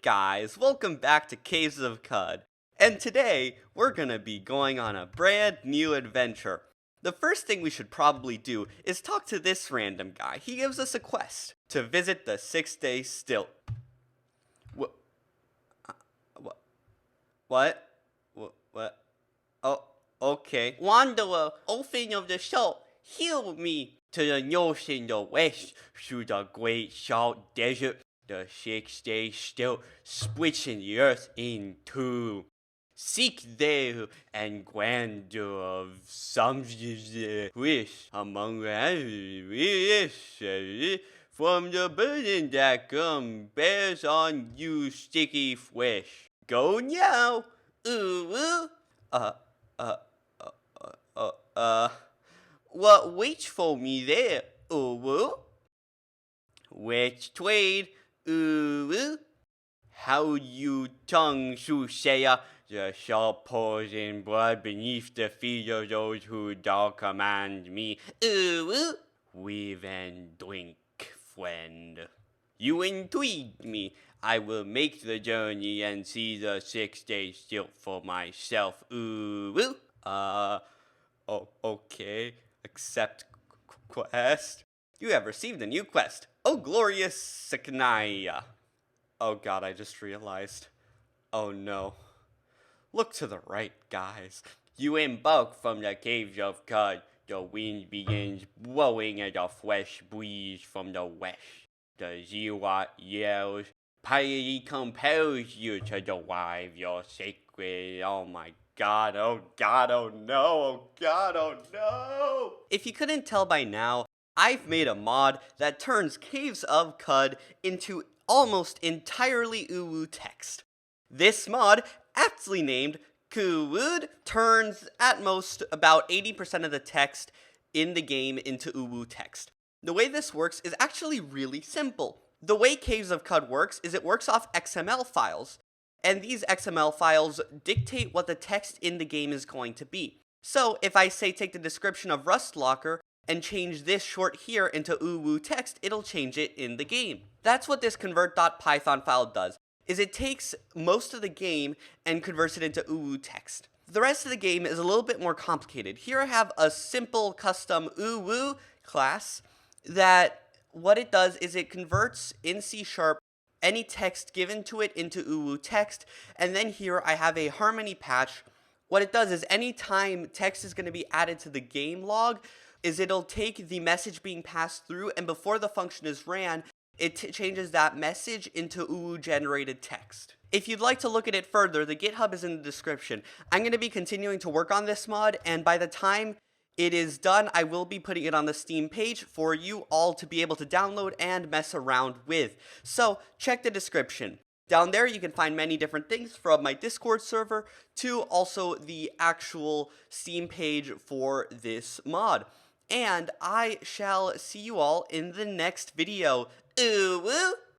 guys, welcome back to Caves of Qud, and today we're gonna be going on a brand new adventure. The first thing we should probably do is talk to this random guy. He gives us a quest to visit the 6-day stilt. What? Oh, okay. Wanderer, open of the soul, heal me to the north and the west, through the great salt desert. The 6-day stilt, splitting the earth in two. Seek there and grandeur of some wish among the from the burden that bears on you sticky flesh. Go now, what waits for me there, Let's trade, how you tongue soothsayer, the sharp poison blood beneath the feet of those who do command me. Live and drink, friend. You intrigued me. I will make the journey and see the 6-day stilt for myself. Okay. Accept quest. You have received a new quest. Oh, glorious Saknaya. Oh god, I just realized. Oh no. Look to the right, guys. You embark from the Caves of Qud. The wind begins blowing and the flesh breeze from the west. The zealot yells. Piety compels you to derive your sacred. Oh my god, oh god, oh no, oh god, oh no. If you couldn't tell by now, I've made a mod that turns Caves of Qud into almost entirely UwU text. This mod, aptly named QUwUD, turns at most about 80% of the text in the game into UwU text. The way this works is actually really simple. The way Caves of Qud works is it works off XML files, and these XML files dictate what the text in the game is going to be. So if I say take the description of Rustlocker and change this short here into UwU text, it'll change it in the game. That's what this convert.python file does, is it takes most of the game and converts it into UwU text. The rest of the game is a little bit more complicated. Here I have a simple custom UwU class that what it does is it converts in C# any text given to it into UwU text, and then here I have a harmony patch. What it does is anytime text is going to be added to the game log, is it'll take the message being passed through, and before the function is ran, it changes that message into UwU generated text. If you'd like to look at it further, the GitHub is in the description. I'm going to be continuing to work on this mod, and by the time it is done, I will be putting it on the Steam page for you all to be able to download and mess around with. So check the description. Down there you can find many different things, from my Discord server to also the actual Steam page for this mod. And I shall see you all in the next video.